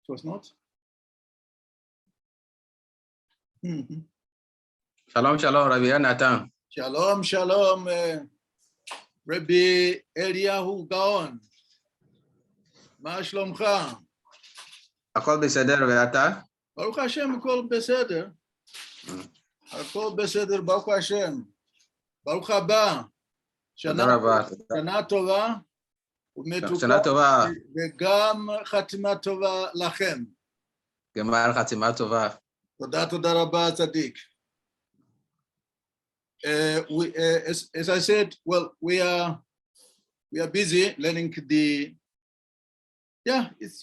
It was not. Shalom, shalom, Rabbi Elnatan. Shalom, shalom, Rabbi Eliyahu Gaon. מה שלומך? הכל בסדר, ואתה? ברוך השם, הכל בסדר. הכל בסדר, ברוך השם. ברוך הבא. שנה טובה ומתוקה. שנה טובה. וגם חתימה טובה לכם. גמר חתימה טובה. תודה רבה, צדיק. As I said, well, we are busy learning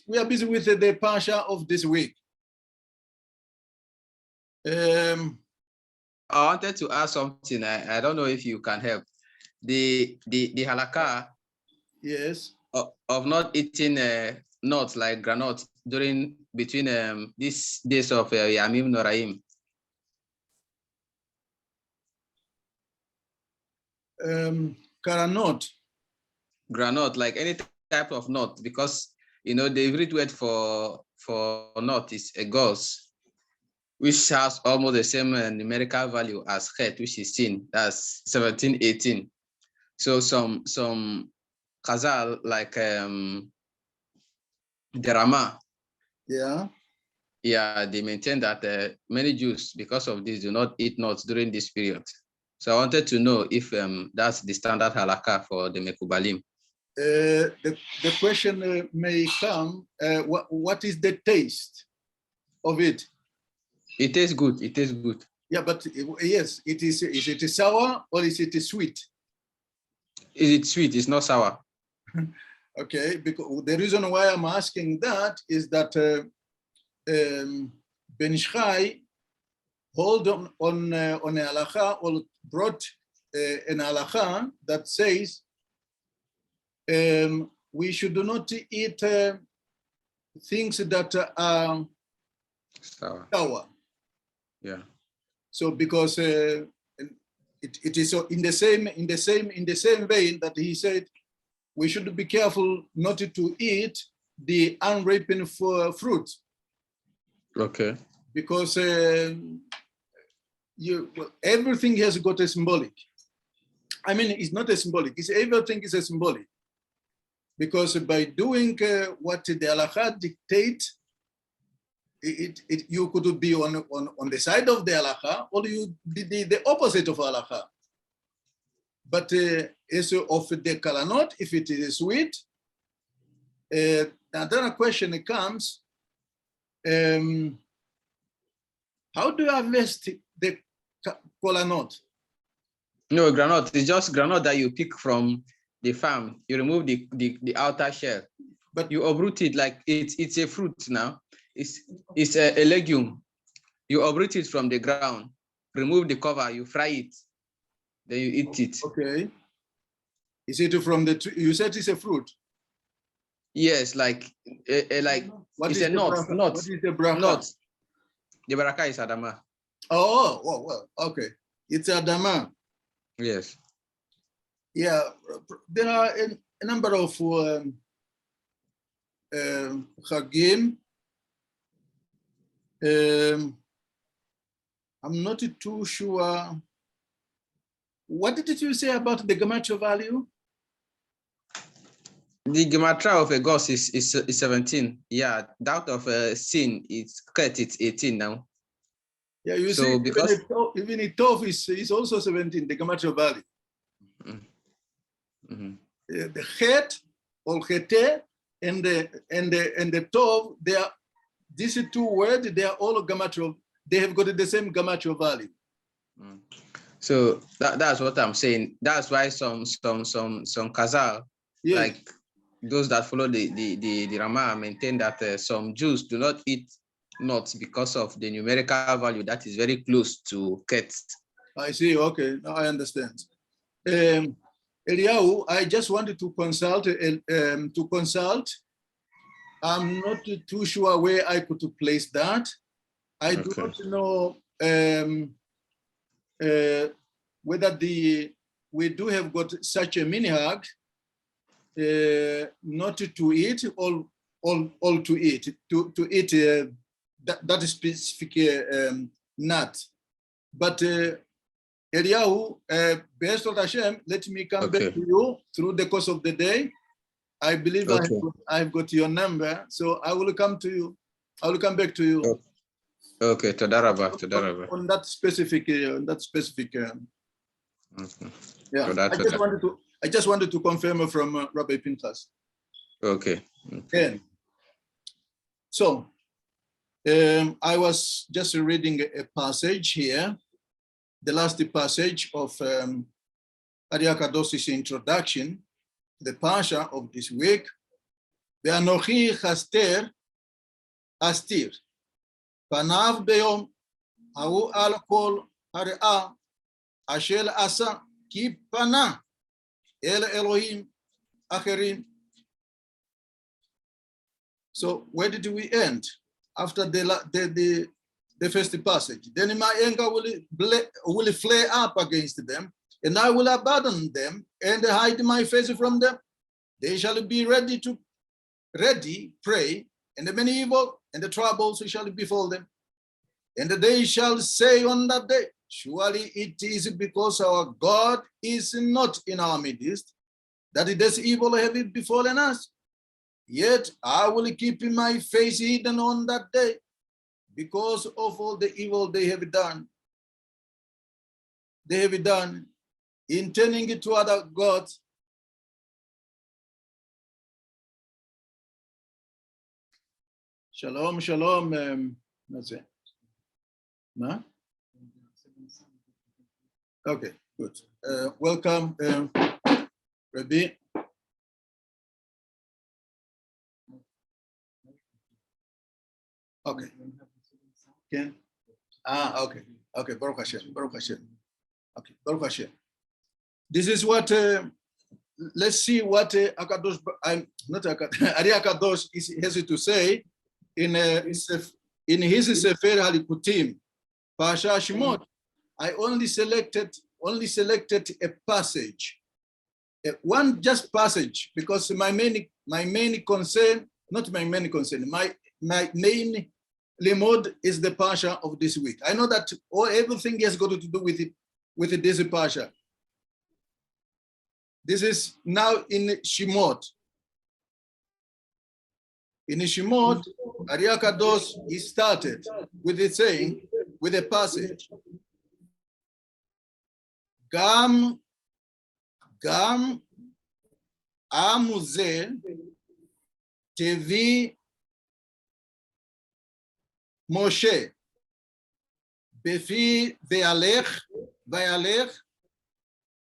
we are busy with the Pasha of this week. I wanted to ask something. I don't know if you can help. The halakha, yes, of not eating nuts like granite between these days of Yamim Noraim. Granite, like any type of nut, because the Hebrew word for nut is a gauze, which has almost the same numerical value as het, which is 10. That's 17, 18. So some Khazal, like the Rama, they maintain that many Jews, because of this, do not eat nuts during this period. So I wanted to know if that's the standard halakha for the Mekubalim. The question may come, what is the taste of it? It tastes good. It tastes good. Yeah, but yes, it is. Is it sour or is it sweet? Is it sweet? It's not sour. Okay, because the reason why I'm asking that is that Ben Ishchai hold on a halakha, or brought an halakha that says we should not eat things that are sour. Yeah. So because it is in the same vein that he said we should be careful not to eat the unripened fruit. Okay. Because everything has got a symbolic. I mean, it's not a symbolic. Everything is a symbolic. Because by doing what the halakha dictate, you could be on the side of the halakha, or you did the opposite of halakha. But as of the kalanot, if it is sweet, another question comes, how do you harvest the kalanot? No, granite. It's just granite that you pick from the farm. You remove the outer shell, but you uproot it like it's a fruit now. It's a legume. You uproot it from the ground, remove the cover, you fry it, then you eat it. Okay. Is it from the tree? You said it's a fruit. Yes, like it's a nut. What is the bracha? Nut. The baraka is Adama. Oh, well, okay. It's Adama. Yes. Yeah, there are a number of Chagim. I'm not too sure. What did you say about the gematria value? The gematria of a gauze is 17. Yeah, that of a sin it's 18 now. Yeah, you see, even a tov is also 17, the gematria value. Mm-hmm. The het or hete and the tov, they are these two words, they are all gematria. They have got the same gematria value. So that's what I'm saying. That's why some Khazal, yes, like those that follow the Rama, maintain that some Jews do not eat nuts because of the numerical value that is very close to ket. I see. Okay, now I understand. Eliyahu, I just wanted to consult. I'm not too sure where I could place that. I do not know whether we do have got such a minhag not to eat, all to eat that specific nut. But Eliyahu, based on Hashem, let me come back to you through the course of the day. I believe I've got your number, so I will come to you. I will come back to you. Okay, Todaraba. On that specific. Yeah. I just wanted to confirm from Rabbi Pinchas. Okay. So I was just reading a passage here, the last passage of Arya Kados's introduction, the Pasha of this week. Ve'anochi chaster astir, panav beyom ha'u al kol ha're'ah asher asa ki pana el Elohim acherim. So where did we end? After the first passage. Then my anger will flare up against them, and I will abandon them and hide my face from them. They shall be ready, pray, and the many evil and the troubles shall befall them. And they shall say on that day, surely it is because our God is not in our midst, that this evil have befallen us. Yet I will keep my face hidden on that day because of all the evil they have done. They have done in turning it to other gods. Shalom, shalom. That's it. No? Okay, good. Welcome, Rabbi. Okay. Ken? Okay. Okay, Baruch Hashem. Okay, Baruch Hashem. This is what, let's see what Akadosh, Ari Akadosh has to say in his Sefer Halikutim, Pasha Shemot. I only selected a passage, one just passage, because my main concern, not my main concern, my main limud is the Pasha of this week. I know that everything has got to do with this Pasha. This is now in Shemot. In Shemot, Ari Kadosh, he started with it saying, with a passage, Gam Amuze Tevi Moshe Befi Vayalech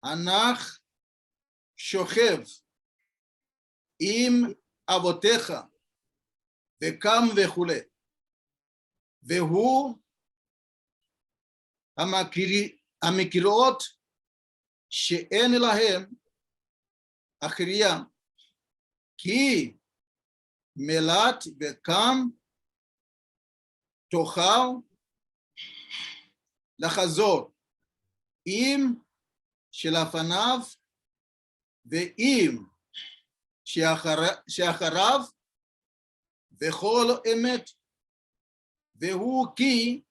Anach Shochev Im Avotecha Vekam Vechule Vehu Amikirot She'en Lahem Achriya Ki Melat Vekam Tochal Lachazor Im Shelafanav Ve'im Sheacharav Vechol Emet Vehu Ki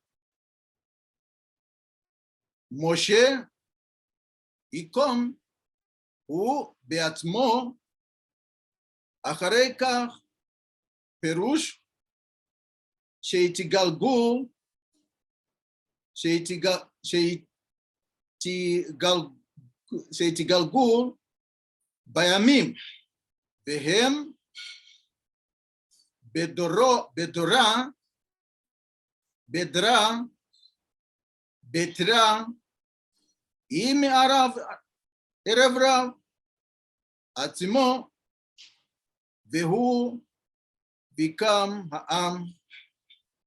Moshe Ikom Hu Beatmo Acharei Kach Perush Sheitigalgul Bayamim Vehem Bedra Betra Im Arav Erevra Atzimo Vehu Vikam Ha'am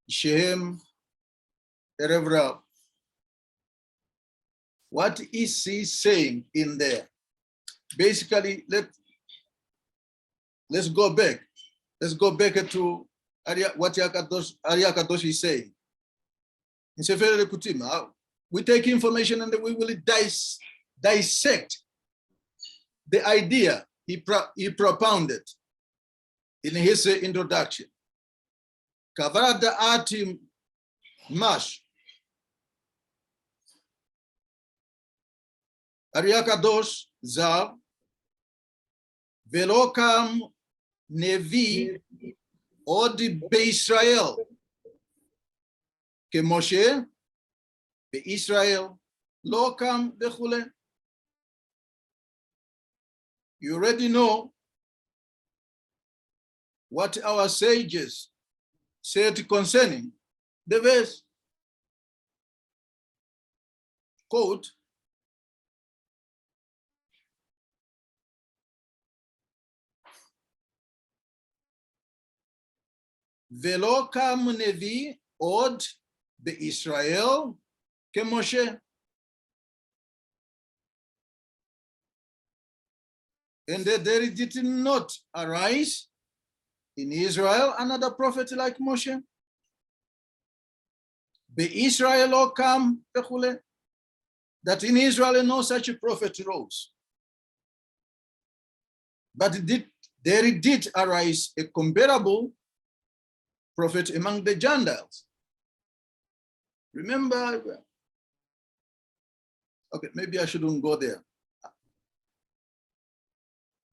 Shehem Erevra. What is he saying in there? Basically, let's go back. Let's go back to what Ari Kadosh is saying. In Sefer Lekutim, we take information and we will dissect the idea he propounded. in his introduction. Kavarada atim mash. Ariakadosh zav velokam nevi od beIsrael ke Moshe beIsrael lokam vechule. You already know what our sages said concerning the verse. Quote, Velo kam nevi od beIsrael ke Moshe. And there did not arise in Israel another prophet like Moshe. BeIsrael kam vechule. That in Israel no such a prophet rose. But there did arise a comparable prophet among the Gentiles. Remember, okay, maybe I shouldn't go there.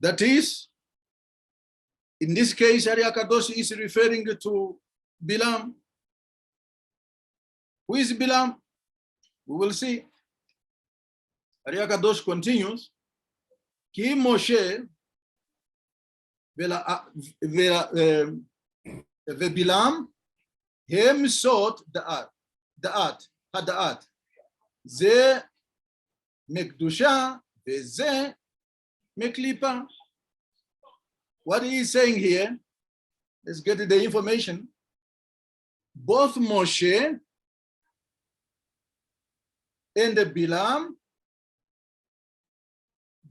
That is, in this case, Ariakadosh is referring to Bilam. Who is Bilam? We will see. Ariakadosh continues, Ki Moshe Bilam hem sot da'at. Ze mekdusha veze meklipa. What he is saying here, let's get the information. Both Moshe and the Bilam,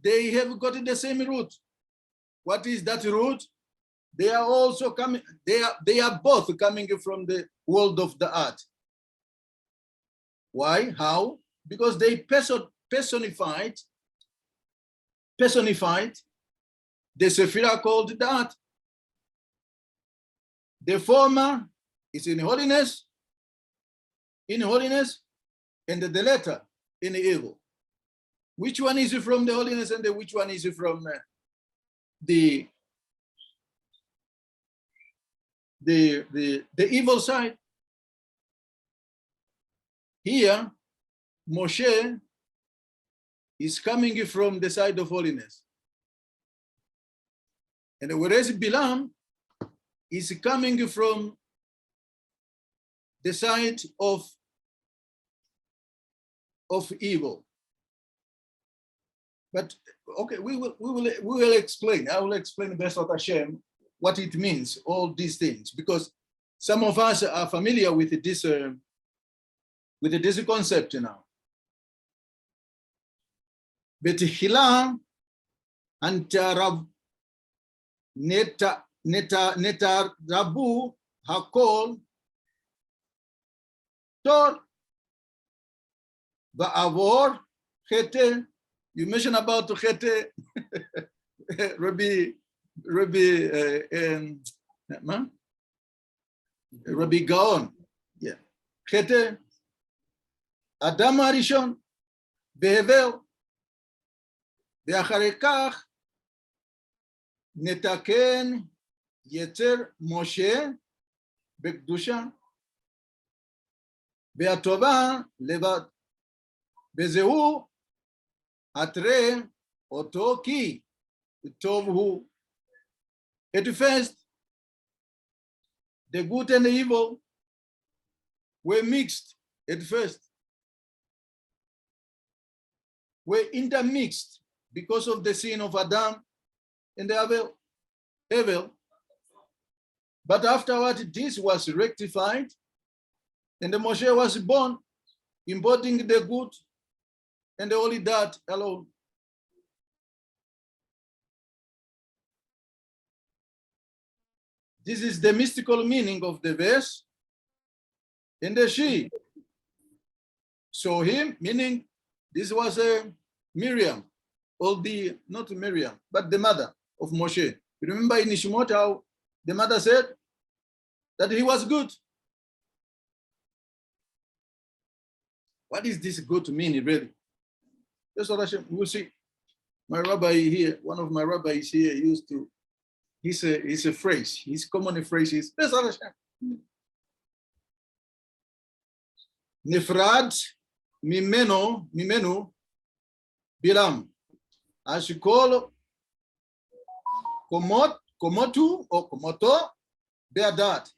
they have got the same root. What is that root? They are also coming, they are both coming from the world of the art. Why? How? Because they personified the Sephirah called the art. The former is in holiness, and the latter in evil. Which one is from the holiness and which one is from the evil side? Here, Moshe is coming from the side of holiness. And whereas Bilam is coming from the side of evil. But okay, we will explain. I will explain best of Hashem what it means, all these things, because some of us are familiar with this concept now. Betihila and neta rabu hakol tor va'avor chete. You mentioned about chete, Rabbi Gaon. Yeah, chete Adam Harishon behevel ve'acharei kach netaken yetzer Moshe bekdusha ve'atova levad bezehu atre otoki tovhu. At first, the good and the evil were mixed. At first, were intermixed because of the sin of Adam and the Abel. But afterward, this was rectified, and the Moshe was born, embodying the good and only that alone. This is the mystical meaning of the verse. And the she saw him, meaning this was Miriam, not Miriam, but the mother of Moshe. You remember in Shemot how The mother said that he was good. What is this good to mean, really? That's what we'll see. My rabbi here, one of my rabbis here used to, he's a phrase, his common phrase is, Nefrad mimenu bilam. Ashikol komotu or komoto beadat.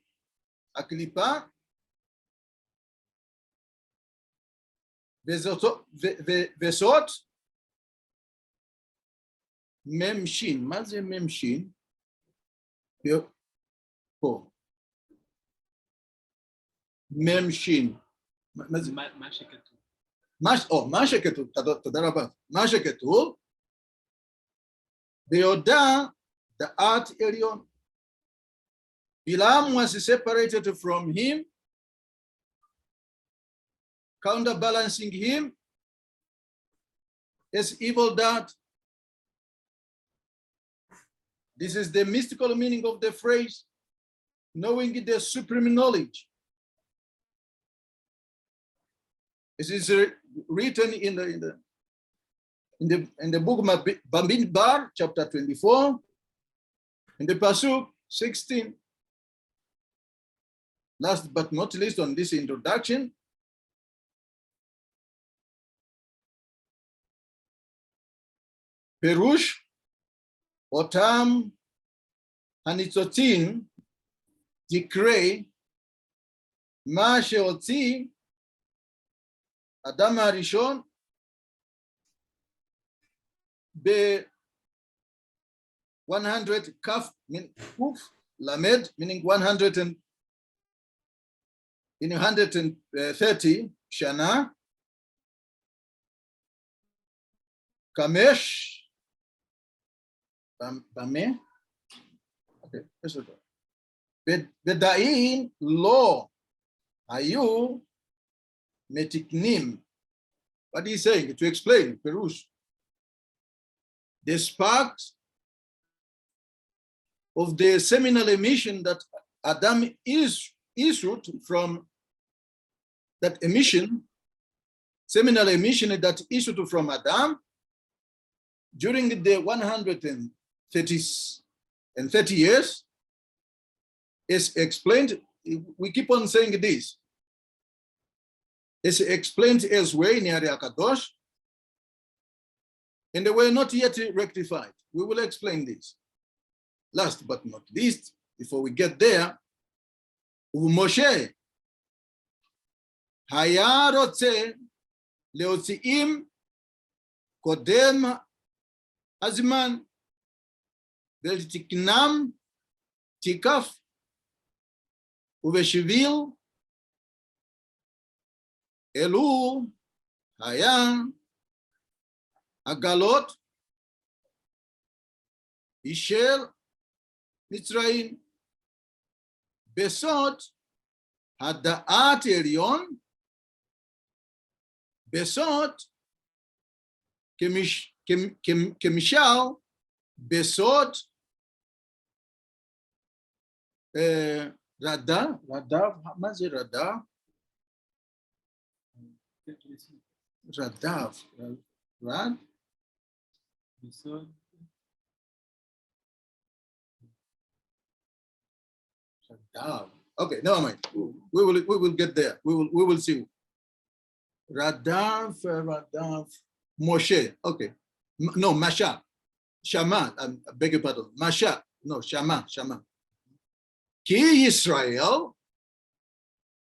Aklipa vesot memshin. Maze memshin. Memshin. מה שכתוב, תודה רבה. מה שכתוב, ביודע דעת עליון. Bilam was separated from him, counterbalancing him as evil dad. This is the mystical meaning of the phrase, knowing the supreme knowledge. This is written in the book of Bamidbar, chapter 24, in the Pasuk 16. Last but not least on this introduction, Perush Otam Hanitzotin Dikrei Ma Sheotzi Adam HaRishon be 100 kaf kuf lamed, meaning 130 shana kamesh bame. Okay, that's okay. Bedain lo ayu metiknim. What he's saying to explain, Perush, the sparks of the seminal emission that Adam issued from that emission, seminal emission that issued from Adam during the 130 years is explained. We keep on saying this. It's explained elsewhere in Ari Akadosh, and they were not yet rectified. We will explain this. Last but not least, before we get there, Moshe היה רוצה להוציאים קודם הזמן ולתקנם תיקף ובשביל אלו היה הגלות של מצרים בסוד הדעת עליון, בסוד כמשל בסוד רדף, מה זה רדף? רדף, רד? בסוד רדף. Okay, never mind. We will get there. We will see. Radav, Moshe. Okay. No, Masha. Shama. I beg your pardon. Masha. No, Shama. Ki Yisrael,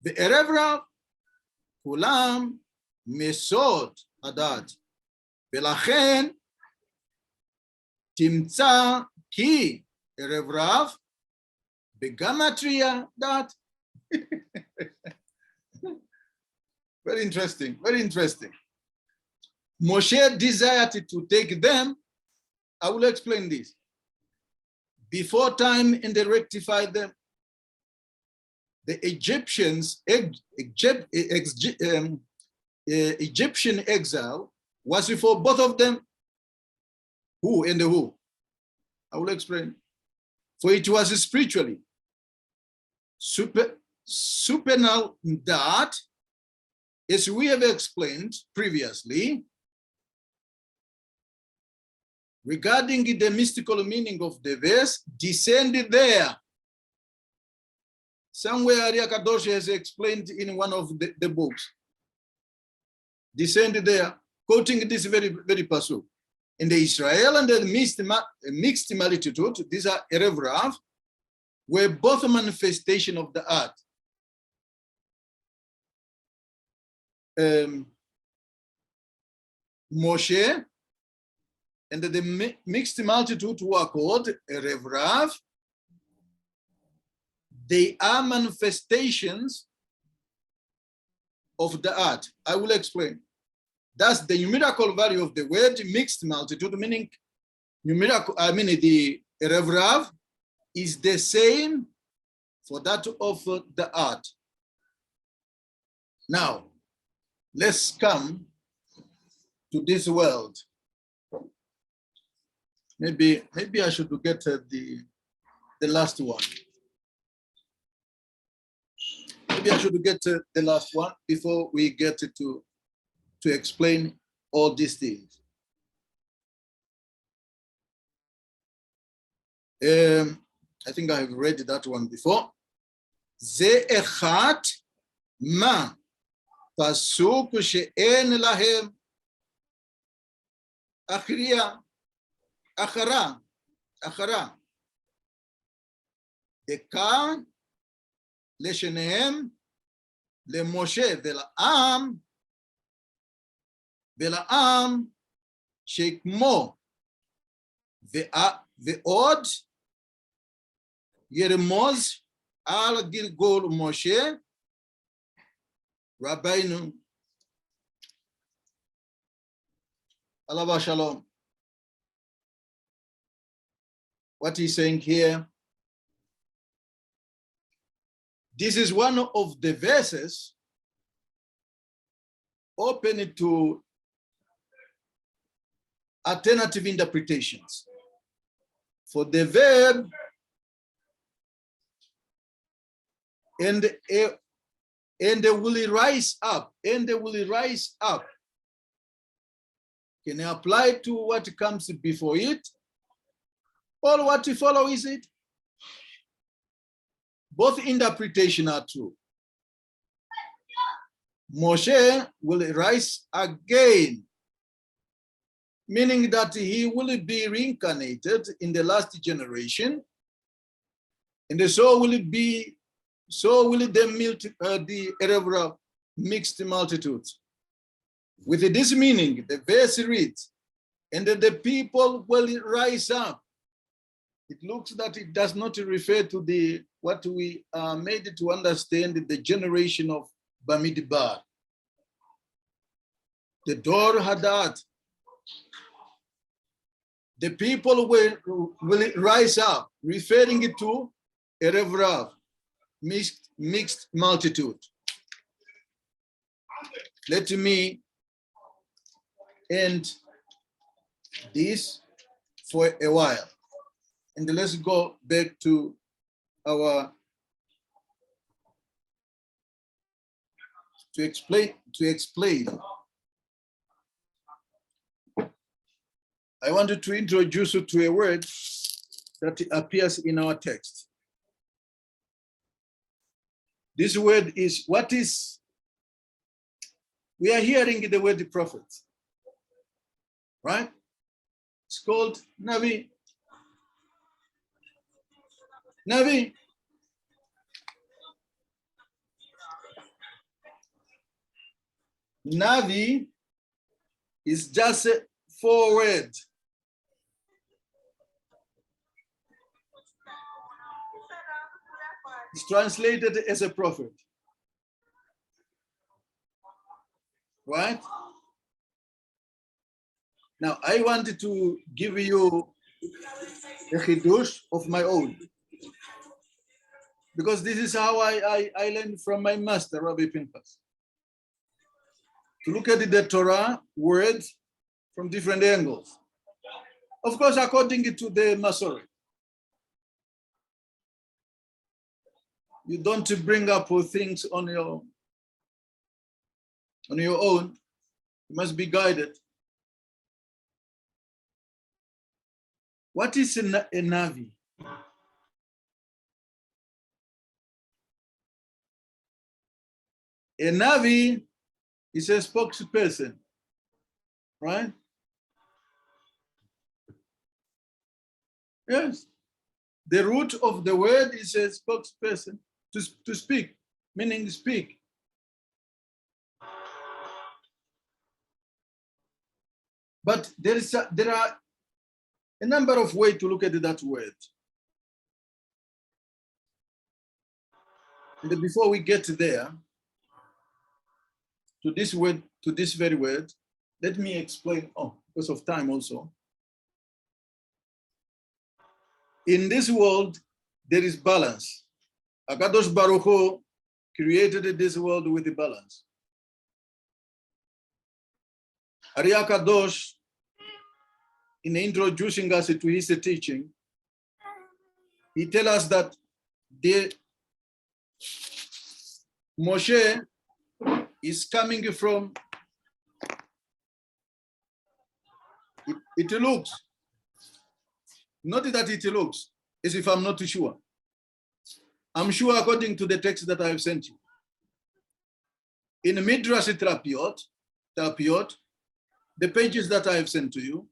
בערב רב, כולם מסוד הדת. ולכן תמצא כי ערב רב Begamatria that. Very interesting, very interesting. Moshe desired to take them. I will explain this. Before time and they rectified them. The Egyptians, Egyptian exile was for both of them. Who and the who? I will explain. For it was spiritually, supernal that, as we have explained previously, regarding the mystical meaning of the verse, descended there. Somewhere Arya Kadosh has explained in one of the books. Descended there, quoting this very passage. In the Israel and the mixed multitude, these are Erev Rav, were both a manifestation of the art. Moshe and the mixed multitude who are called Erev Rav, they are manifestations of the art. I will explain. That's the numerical value of the word mixed multitude, meaning numerical, the Erev Rav is the same for that of the art. Now, let's come to this world. Maybe I should get the last one. Maybe I should get the last one before we get to explain all these things. I think I have read that one before. Ze echat ma pasuk she'en lahem achara deka לשניהם, למשה ולעם שכמו, ועוד ירמוז על גלגול משה רבינו עליו השלום. What he's saying here, this is one of the verses open to alternative interpretations. For the verb and they will rise up, can apply to what comes before it, or what to follow is it? Both interpretations are true. Moshe will rise again, meaning that he will be reincarnated in the last generation, and so will it be, so will the Erev mixed multitudes. With this meaning, the verse reads, and the people will rise up. It looks that it does not refer to the what we are made to understand the generation of Bamidbar. The Dor Hadad. The people will rise up, referring it to Erev Rav, mixed multitude. Let me end this for a while. And let's go back to our to explain. I wanted to introduce you to a word that appears in our text. This word is we are hearing the word prophet, right? It's called Navi. Navi. Navi is just a forward. It's translated as a prophet. Right? Now, I wanted to give you a chidush of my own, because this is how I learned from my master, Rabbi Pinchas, to look at the Torah words from different angles. Of course, according to the Masorah. You don't bring up things on your own. You must be guided. What is a Navi? A Navi is a spokesperson, right? Yes. The root of the word is a spokesperson, to speak, meaning speak. But there are a number of ways to look at that word. And before we get there, to this word, to this very word, let me explain, because of time also. In this world, there is balance. Akadosh Baruch Hu created this world with the balance. Ari Akadosh, in introducing us to his teaching, he tells us that Moshe is coming from, it looks, not that it looks, as if I'm not sure. I'm sure according to the text that I have sent you. In Midrash Trapiot, the pages that I have sent to you,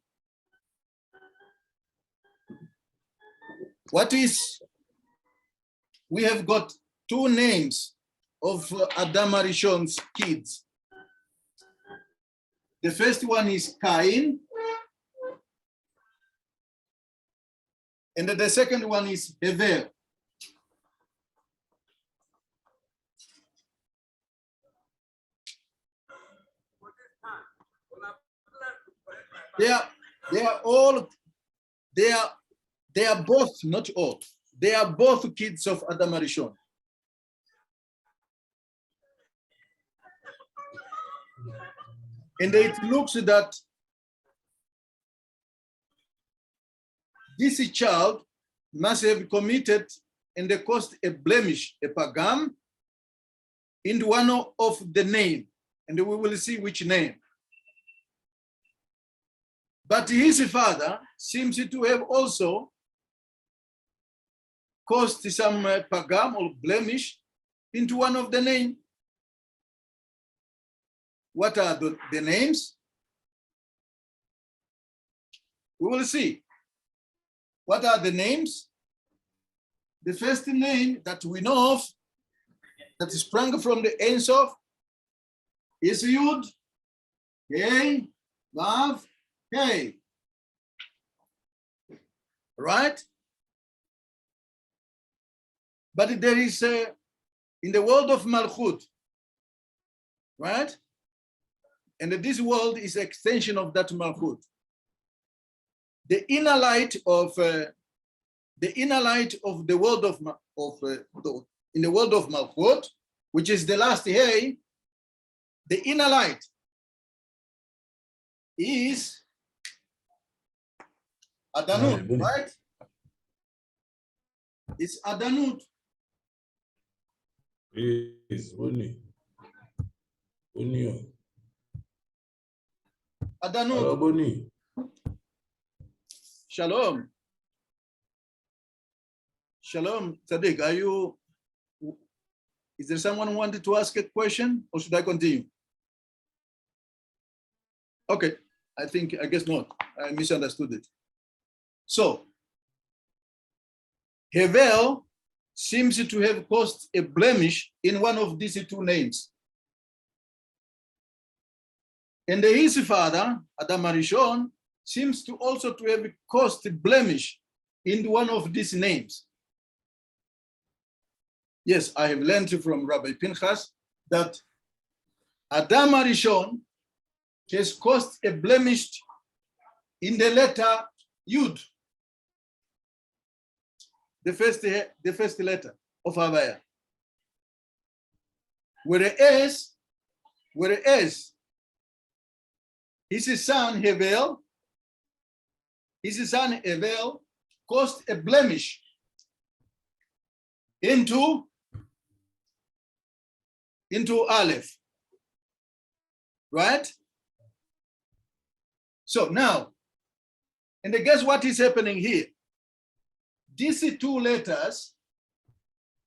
we have got two names of Adam Arishon's kids. The first one is Cain, and the second one is Hevel. They are both, not all, they are both kids of Adam Arishon. And it looks that this child must have committed and caused a blemish, a pagam, in one of the name, and we will see which name. But his father seems to have also caused some pagam or blemish into one of the name. What are the names? We will see. What are the names? The first name that we know of, that sprang from the Ein Sof, is Yud, Hey, Vav, Hey. Right? But there is, in the world of Malchut, right? And this world is an extension of that Malchut. The inner light of the world in the world of Malchut, which is the last Hey, the inner light is Adanut, right? It's Adanut. Yes, Boni. Adanut. Hello, Boni. Shalom. Shalom, Sadiq, is there someone who wanted to ask a question, or should I continue? Okay, I guess not. I misunderstood it. So, Hevel seems to have caused a blemish in one of these two names. And his father, Adam Arishon, seems to also to have caused a blemish in one of these names. Yes, I have learned from Rabbi Pinchas that Adam Arishon has caused a blemish in the letter Yud, the first letter of Havaya. Whereas his son Hevel caused a blemish into into Aleph, right? So now, and guess what is happening here? These two letters,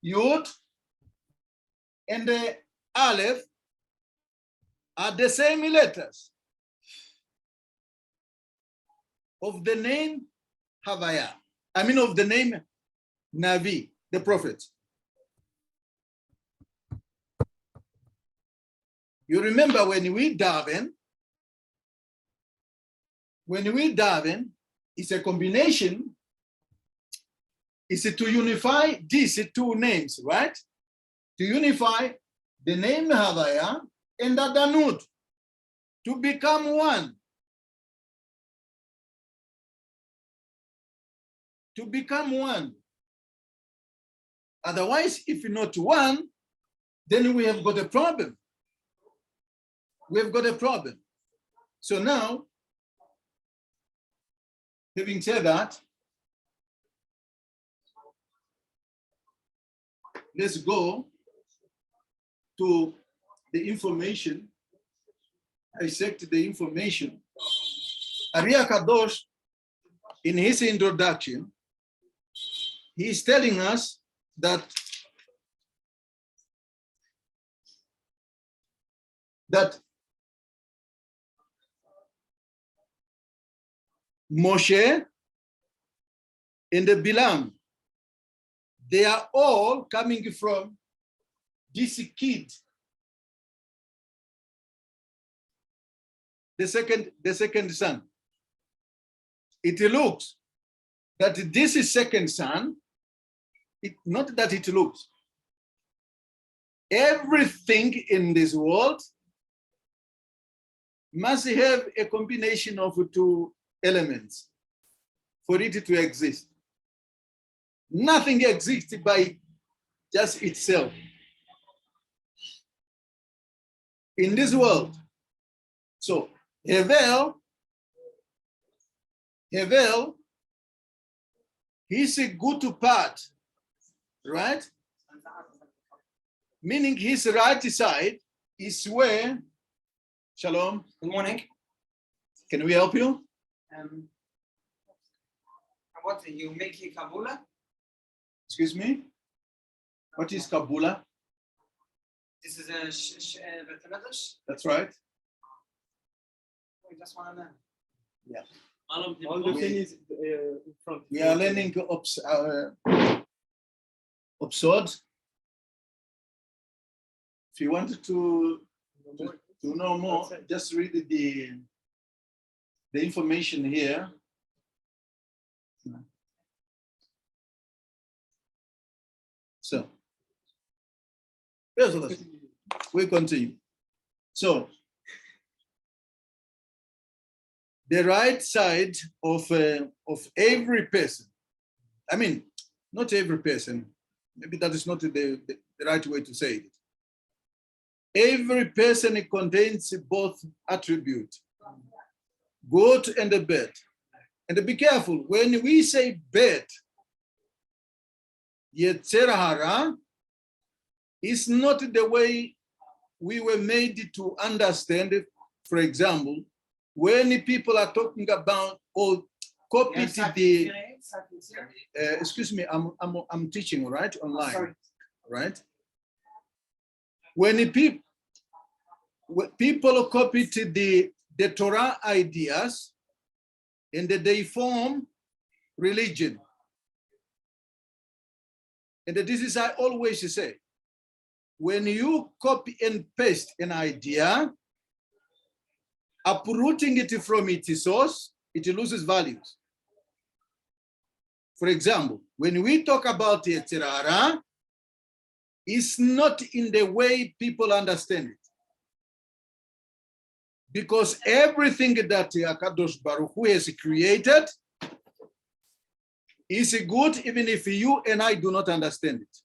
Yud and the Aleph, are the same letters of the name Havaya. I mean of the name Navi, the prophet. You remember when we daven, it's a combination. It's to unify these two names, right? To unify the name Havaya and Adanut to become one. To become one. Otherwise, if you're not one, then we have got a problem. We've got a problem. So now, having said that, let's go to the information, dissect the information. Ariya Kadosh, in his introduction, he's telling us that Moshe and the Bilam, they are all coming from this kid, the second son. It looks that this is second son, not that it looks. Everything in this world must have a combination of two elements for it to exist. Nothing exists by just itself. In this world. So Hevel, he's a good part, right? Meaning his right side is where, Shalom. Good morning. Can we help you? What you make here Kabula? Excuse me? What is Kabula? This is a mathematics. That's right. We just want to know. Yeah. All the thing is in front. We are learning Obsod. If you wanted to know more, just read the information here. So, we continue. So, the right side of every person, I mean, not every person, maybe that is not the right way to say it. Every person contains both attributes, good and bad. And be careful, when we say bad, Yetzer Hara is not the way we were made to understand it. For example, when people are talking about or copy the excuse me, I'm teaching, right, online, right? When people copied the Torah ideas and they form religion. And this is I always say, when you copy and paste an idea, uprooting it from its source, it loses values. For example, when we talk about Yetzer Hara, it's not in the way people understand it. Because everything that Akadosh Baruch Hu has created is good, even if you and I do not understand it.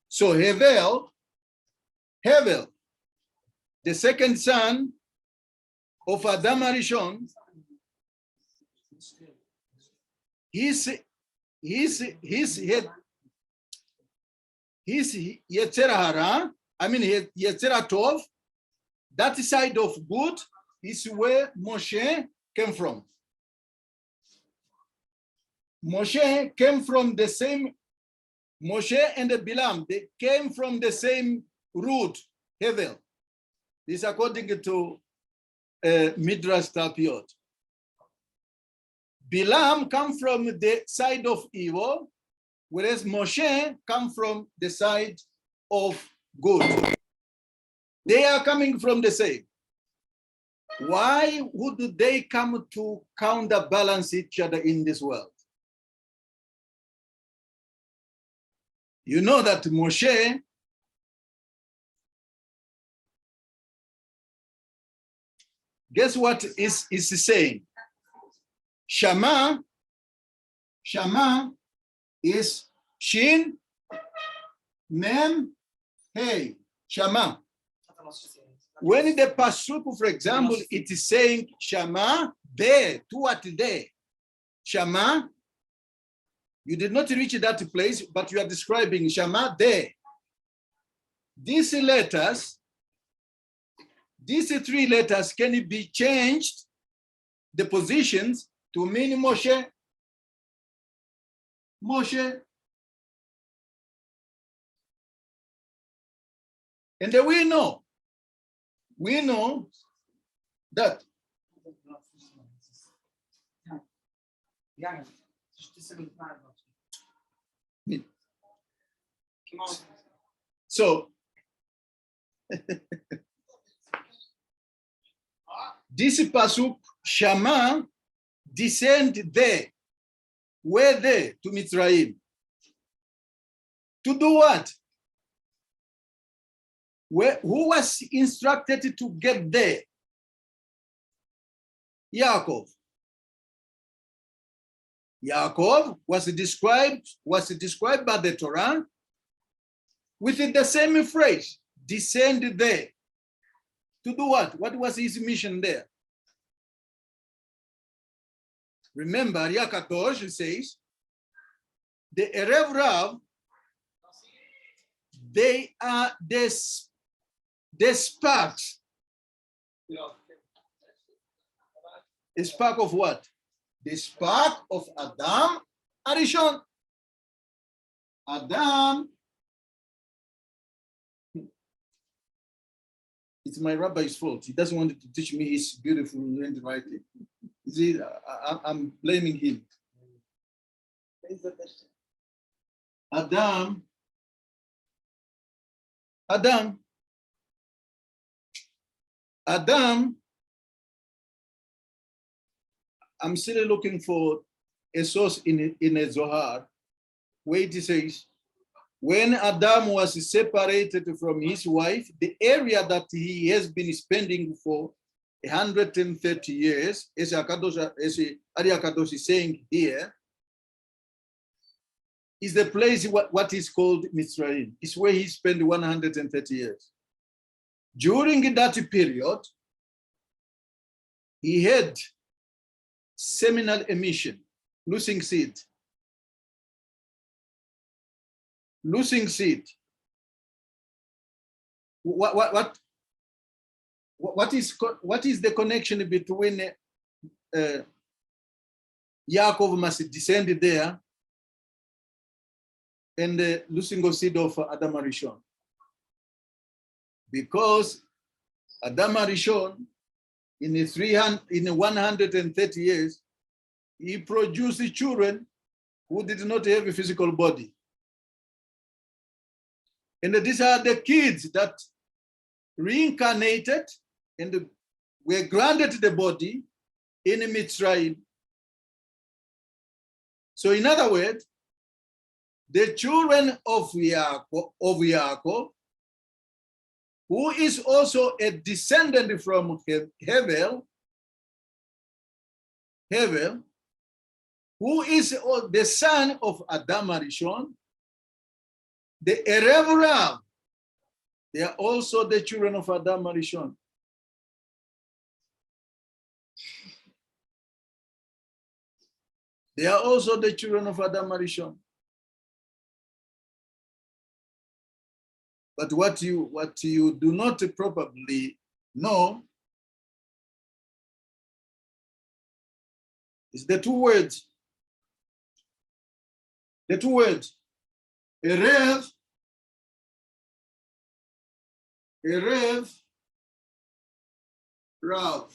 So Hevel, the second son of Adam Arishon, his head, his Yetzirah Hara, I mean Yetzirah Tov, that side of good is where Moshe came from. Moshe came from the same, Moshe and the Bilam, they came from the same root, Hevel. This according to Midrash Tapiot. Bilam come from the side of evil, whereas Moshe come from the side of good. They are coming from the same. Why would they come to counterbalance each other in this world? You know that Moshe guess what is saying? Shama is Shin, Mem, Hey, Shama. When the Pasuk, for example, it is saying Shama, there, to what there? Shama, you did not reach that place, but you are describing Shama there. These letters, these three letters can be changed, the positions, to mean Moshe. Moshe. And then we know that so this pasuk Shama descend there. Where there? To Mitzrayim. To do what? Who was instructed to get there? Yaakov. Yaakov was described by the Torah with the same phrase, descend there. To do what? What was his mission there? Remember, Yakatosh says, the Erev Rav, they are the sparks. A spark of what? The spark of Adam Arishon. Adam, it's my rabbi's fault. He doesn't want to teach me his beautiful handwriting. See, I'm blaming him. Adam, I'm still looking for a source in a Zohar where it says, when Adam was separated from his wife, the area that he has been spending for 130 years, as Ari Akadosh is saying here, is the place what is called Mitzrayim. It's where he spent 130 years. During that period, he had seminal emission, losing seed. Losing seed. What is the connection between Yaakov must descend there and the losing of seed of Adam Arishon? Because Adam Arishon, in 130 years, he produced children who did not have a physical body. And these are the kids that reincarnated and were granted the body in Mitzrayim. So in other words, the children of Yaakov, who is also a descendant from Hevel, who is the son of Adam Arishon, the Erev Rav, they are also the children of Adam Arishon. They are also the children of Adam Arishon. But what you do not probably know is the two words. The two words. Erev, Rav.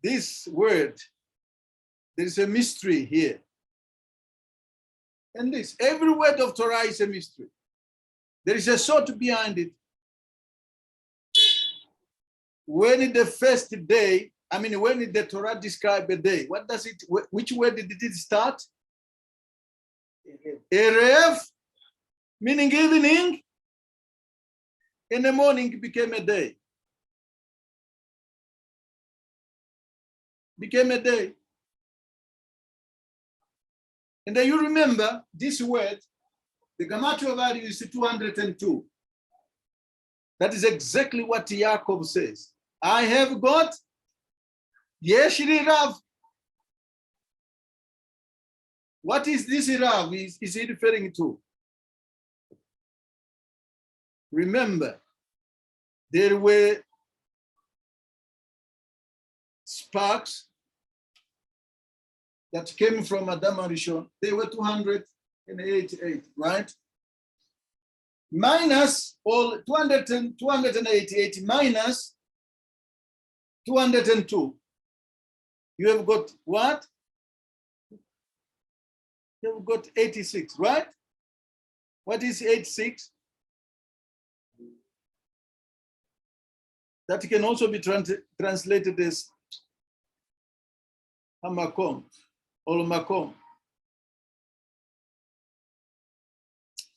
This word, there is a mystery here. And this, every word of Torah is a mystery. There is a thought behind it. When the first day, when the Torah describes a day, what does it, which word did it start? Erev, meaning evening. In the morning it became a day. Became a day. And then you remember this word, the gematria value is 202. That is exactly what Yaakov says. I have got Yeshri Rav. What is this Rav is he referring to? Remember, there were sparks that came from Adam Arishon. They were 288, right? Minus all 288 minus 202. You have got what? You have got 86, right? What is 86? That can also be translated as Hamakom or Makom.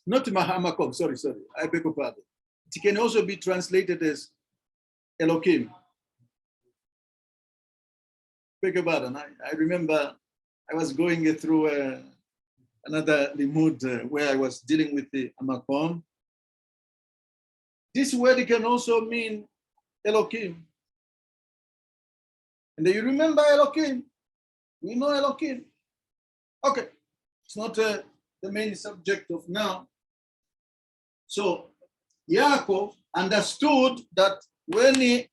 Not Mahamakom, sorry, I beg your pardon. It can also be translated as Elohim. Beg your pardon. I remember I was going through another limud where I was dealing with the Amakom. This word can also mean Elohim. And do you remember Elohim? We know Elohim. Okay, it's not the main subject of now. So Yaakov understood that when he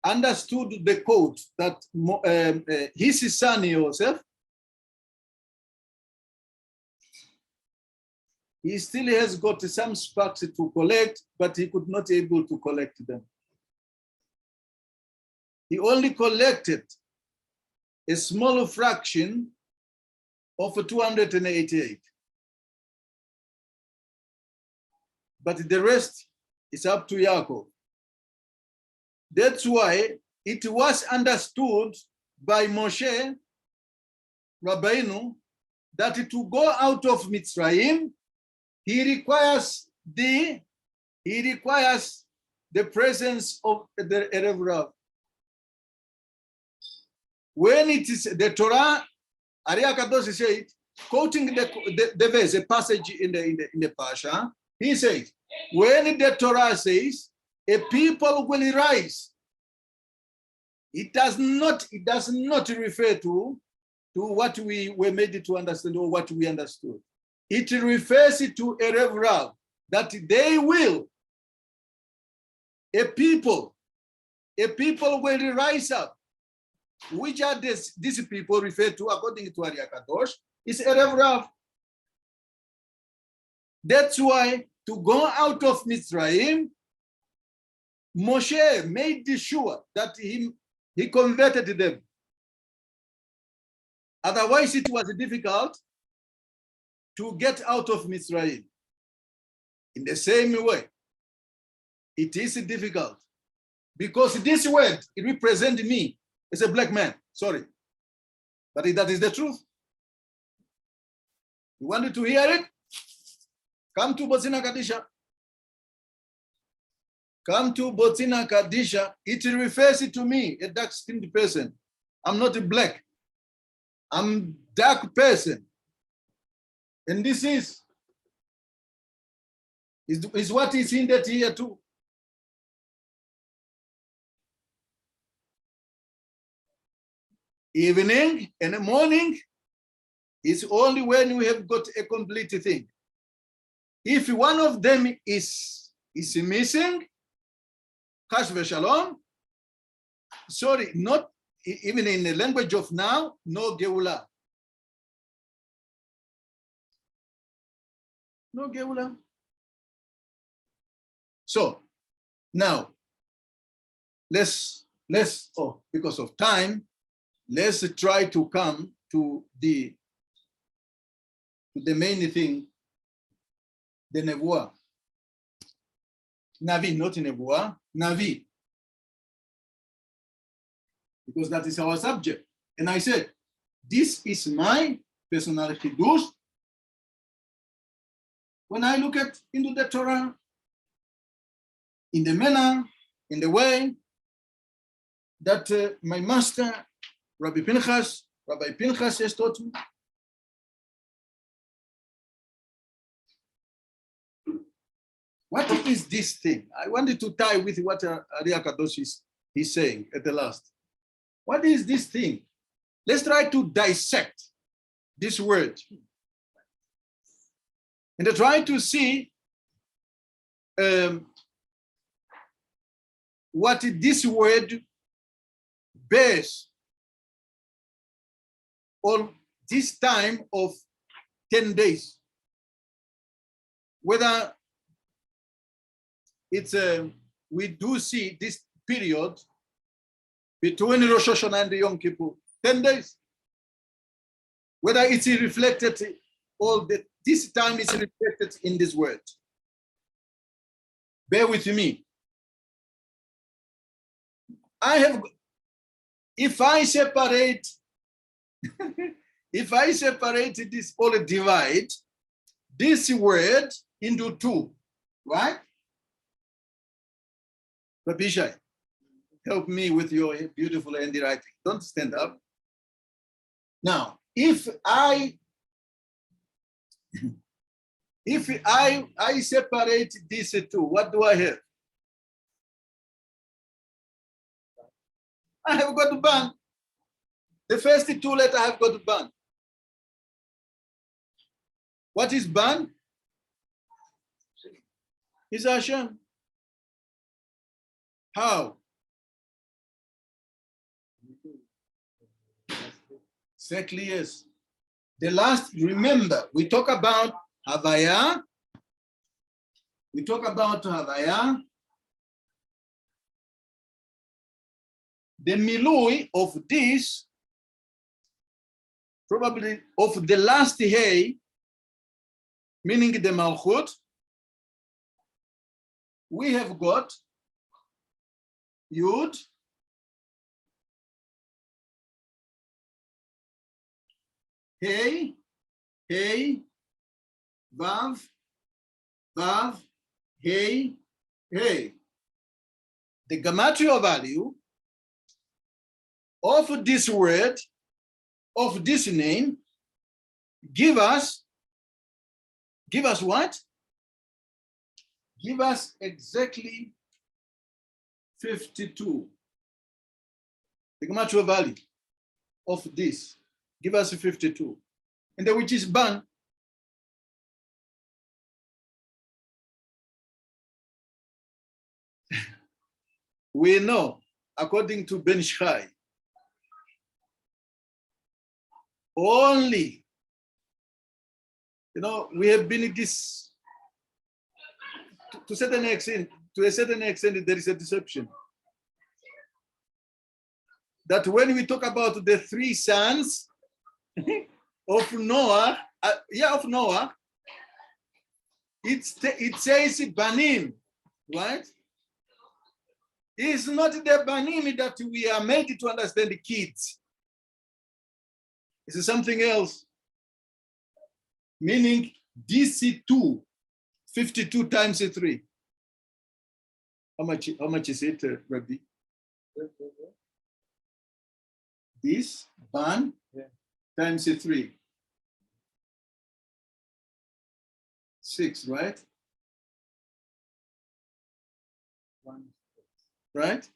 understood the code that his son Joseph, he still has got some sparks to collect, but he could not able to collect them. He only collected a small fraction of 288. But the rest is up to Yaakov. That's why it was understood by Moshe Rabbeinu that to go out of Mitzrayim, he requires the presence of the Erev Rav. When it is the Torah, Ariya Kadosh said, quoting the verse, a passage in the Pasha, he says, when the Torah says, a people will rise, it does not refer to what we were made to understand or what we understood. It refers to Erev Rav, that they will, a people will rise up. Which are these people referred to according to Ariya Kadosh? Is Erev Rav. That's why to go out of Mitzrayim, Moshe made sure that he converted them. Otherwise, it was difficult to get out of Mitzrayim. In the same way, it is difficult because this word, it represents me as a black man, sorry. But that is the truth. You wanted to hear it? Come to Botzina Kadisha. Come to Botzina Kadisha. It refers to me, a dark-skinned person. I'm not black. I'm dark person. And this is what is in that here too. Evening and morning is only when we have got a complete thing. If one of them is missing, Kash v'shalom, sorry, not even in the language of now, no geula. No geula. So now let's because of time, let's try to come to the main thing, the nevuah. Navi, not nevuah, Navi. Because that is our subject. And I said, this is my personal chidush. When I look into the Torah, in the manner, in the way that my master, Rabbi Pinchas has taught me. What is this thing? I wanted to tie with what Ari Kadosh is saying at the last. What is this thing? Let's try to dissect this word and to try to see what this word bears on this time of 10 days. Whether it's we do see this period between Rosh Hashanah and the Yom Kippur, 10 days. Whether it's reflected, this time is reflected in this word. Bear with me. If I separate this or divide this word into two, right? Rabbi Shai, help me with your beautiful handwriting. Don't stand up. Now, if I separate these two, what do I have? I have got ban. The first two letters I have got ban. What is ban? Is Hashem. How? Exactly, yes. The last, remember, we talk about Havaya. We talk about Havaya. The milui of this, probably of the last hay, meaning the Malchut, we have got Yud, Hey, Vav, Hey. The gematria value of this word, of this name, give us what? Give us exactly 52. The gematria value of this, give us 52. And the which is ban. We know, according to Ben Shchai, only, we have been in this, to a certain extent, there is a deception. That when we talk about the three sons of Noah, it says Banim, right? It's not the Banim that we are made to understand the kids. It's something else. Meaning DC2, 52 times 3. How much is it, Rabbi? This ban times 3. 6, right? 1. Right?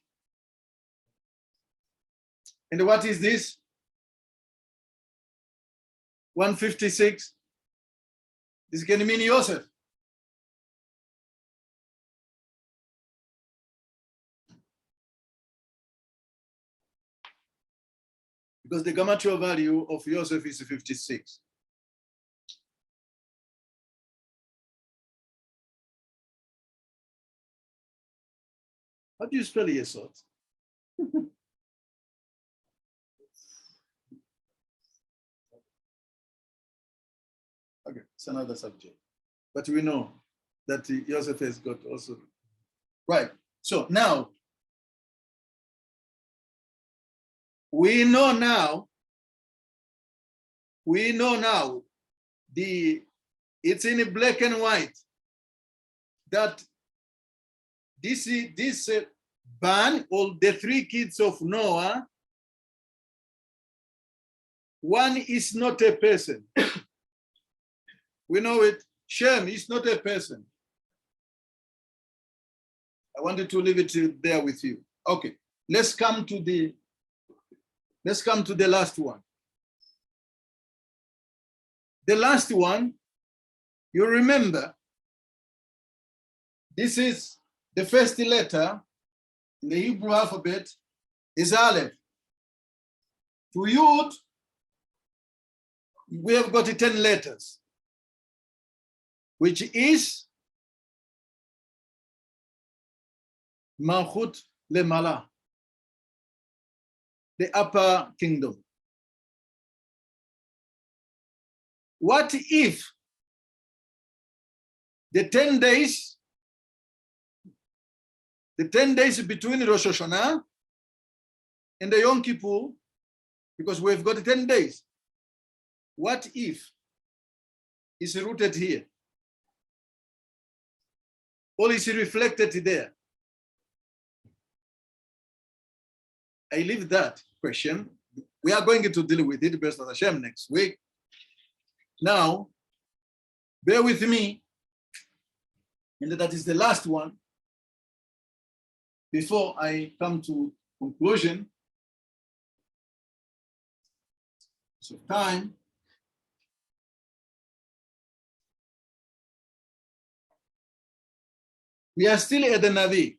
And what is this? 156. This can mean Yosef. Because the gematria value of Yosef is 56. How do you spell Yesod? Okay, it's another subject. But we know that Yosef has got also. Right. So now, we know now, it's in black and white that this ban, all the three kids of Noah, one is not a person. We know it. Shem is not a person. I wanted to leave it there with you. Okay, let's come to the last one. The last one, you remember, this is the first letter in the Hebrew alphabet is Aleph. To Yud, we have got 10 letters, which is Malchut Lemala, the upper kingdom. What if the 10 days between Rosh Hashanah and the Yom Kippur, because we've got 10 days, what if it's rooted here? Or is reflected there? I leave that question. We are going to deal with it, B'ezras Hashem, next week. Now, bear with me, and that is the last one before I come to conclusion. So time. We are still at the Navi.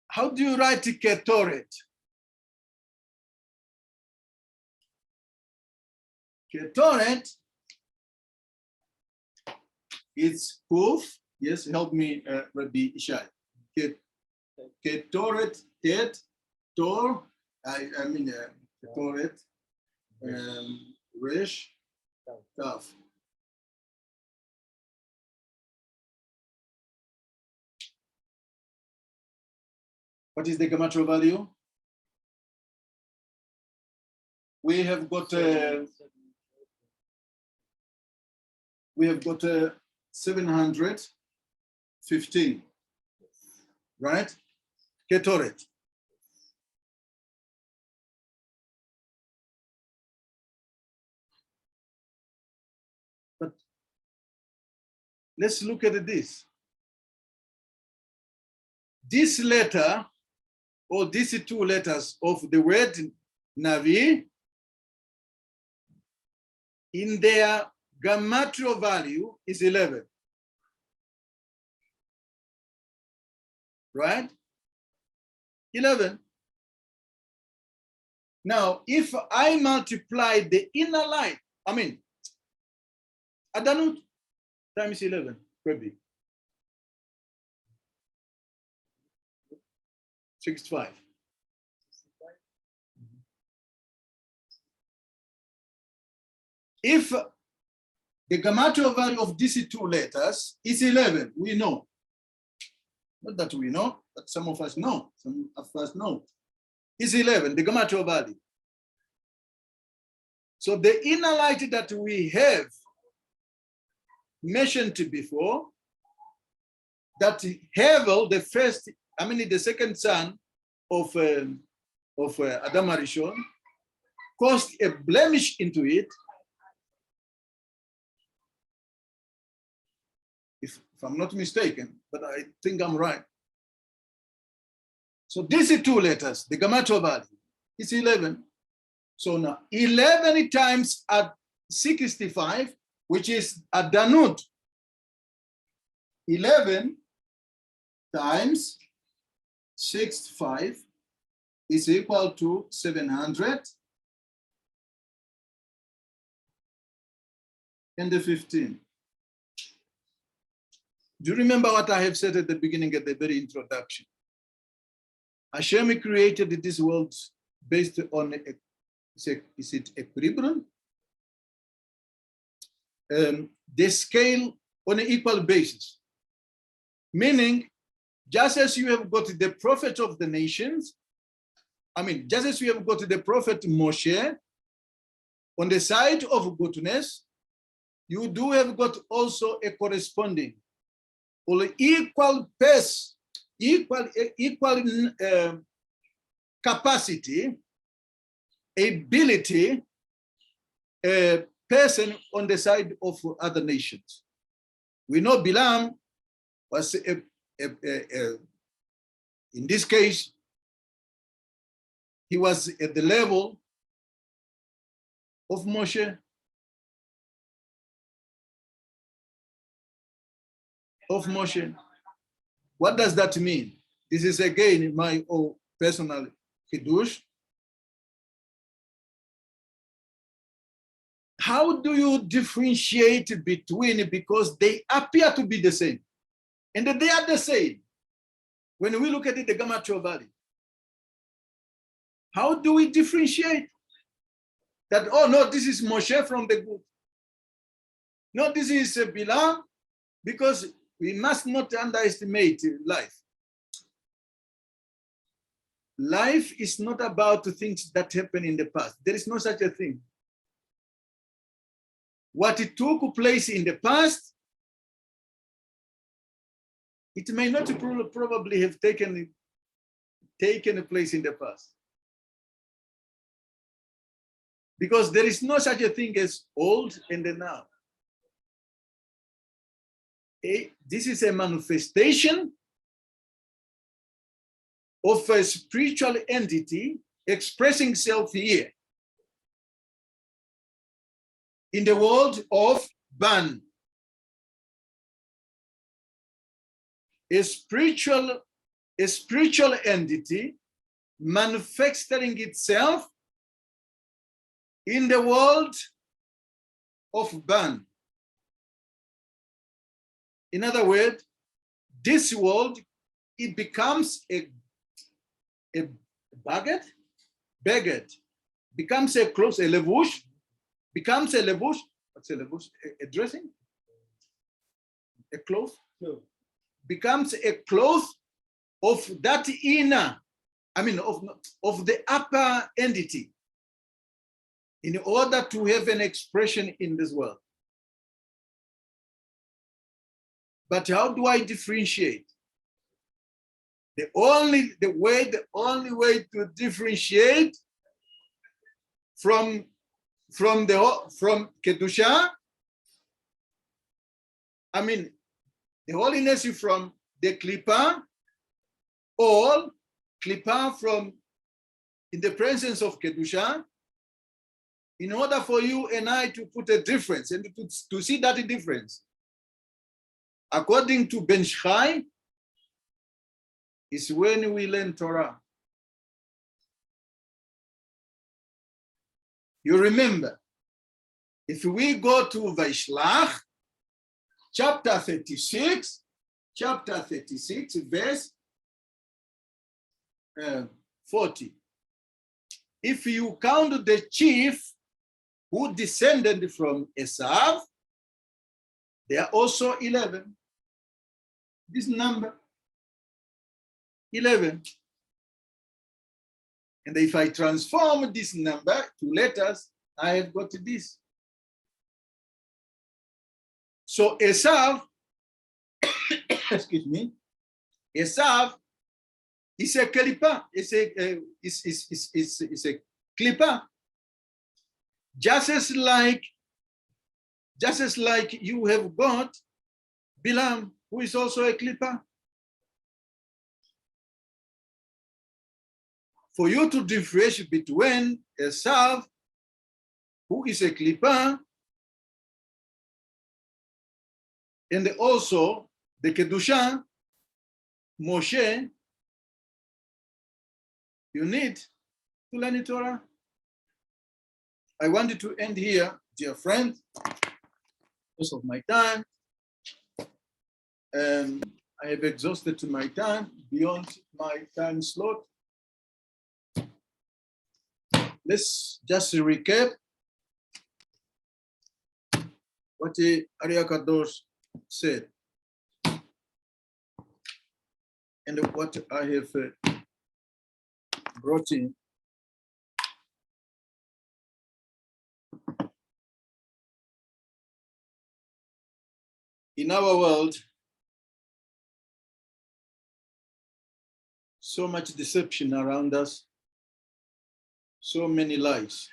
How do you write Ketoret? Ketoret, it's Kuf. Yes, help me, Rabbi Ishai. Ketoret, Tet, Tor, Ketoret, Resh, Taf. What is the gematria value? We have got 715, right? Ketoret. But let's look at this. This letter, or these two letters of the word Navi, in their gematria value is 11. Right? 11. Now, if I multiply the inner line, Adanut times 11, Rabbi. 65. If the gematria value of these two letters is 11, we know. Not that we know, but some of us know. Some of us know. It's 11, the gematria value. So the inner light that we have mentioned before, that Hevel, the second son of Adam Arishon, caused a blemish into it. If I'm not mistaken, but I think I'm right. So these are two letters, the gematria value is 11. So now 11 times at 65, which is a danut. 11 times 65 is equal to 715. Do you remember what I have said at the beginning, at the very introduction? Hashem created this world based on, is it equilibrium? The scale on an equal basis. Meaning, just as you have got the prophet of the nations, just as you have got the prophet Moshe, on the side of goodness, you do have got also a corresponding or equal pace, equal capacity, ability, person on the side of other nations. We know Bilam was, in this case, he was at the level of Moshe. What does that mean? This is again my own personal Kiddush. How do you differentiate between, because they appear to be the same, and they are the same. When we look at it, the Gamacho Valley, how do we differentiate that, oh no, this is Moshe from the good. No, this is Bilam, because we must not underestimate life. Life is not about things that happen in the past. There is no such a thing. What it took place in the past, it may not probably have taken place in the past. Because there is no such a thing as old and the now. This is a manifestation of a spiritual entity expressing itself here in the world of Ban. A spiritual entity manifesting itself in the world of Ban. In other words, this world, it becomes a baguette, becomes a clothes, a levush, becomes a levush. What's a levush? A dressing? A cloth? No. Becomes a cloth of that inner, of the upper entity, in order to have an expression in this world. But how do I differentiate? The only way to differentiate from Kedusha, the holiness from the Klippa, or Klippa from in the presence of Kedusha, in order for you and I to put a difference and to see that difference. According to Ben Shchai, is when we learn Torah. You remember, if we go to Vaishlach, chapter 36, verse 40. If you count the chief who descended from Esav, there are also 11. This number, 11. And if I transform this number to letters, I have got this. So Esav, excuse me, Esav is a klipa, is a klipa. Just as like you have got Bilam, who is also a klipa. for you to differentiate between a Sav, who is a Klippa, and also the Kedusha, Moshe, you need to learn the Torah. I wanted to end here, dear friends, because of my time. I have exhausted my time beyond my time slot. Let's just recap what the Arya Kadosh said and what I have brought in. In our world, so much deception around us, so many lies.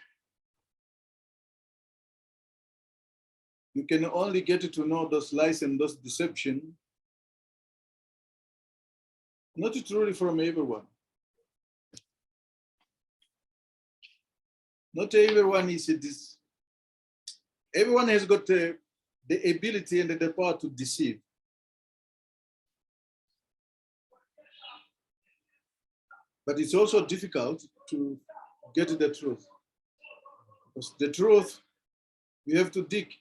You can only get to know those lies and those deception, not truly from everyone. Not everyone is this. Everyone has got the ability and the power to deceive. But it's also difficult to get the truth. Because the truth, you have to dig.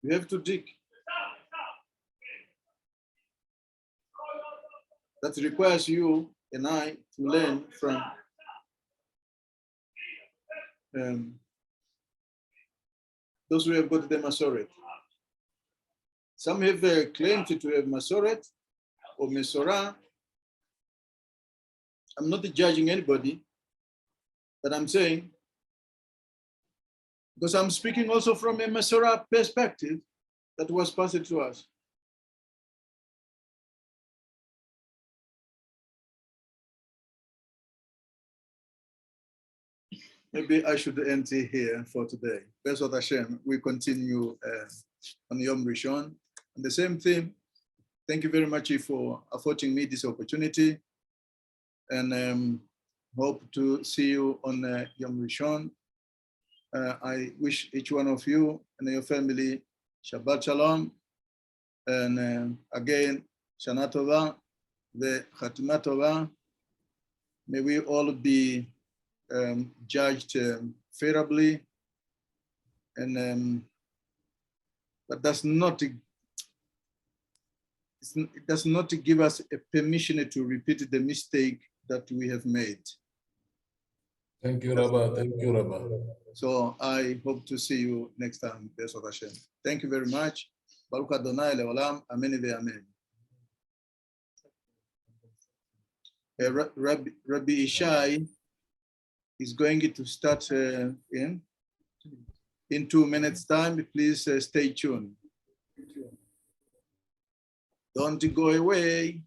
You have to dig. That requires you and I to learn from those who have got the Masoret. Some have claimed to have Masoret or Mesorah. I'm not judging anybody, but I'm saying, because I'm speaking also from a Mesorah perspective that was passed to us. Maybe I should end here for today. Bezrat Hashem, we continue on Yom Rishon. On the same theme, thank you very much for affording me this opportunity, and hope to see you on Yom Rishon. I wish each one of you and your family Shabbat Shalom, and again, Shana Tova, the Chatima Tova. May we all be judged favorably, and but it does not give us a permission to repeat the mistake that we have made. Thank you, Rabbi. Thank you, Rabbi. So I hope to see you next time, Bezrat Hashem. Thank you very much. Baruch Adonai leolam, amen ve'amen. Rabbi Ishai is going to start in 2 minutes time. Please stay tuned. Don't go away.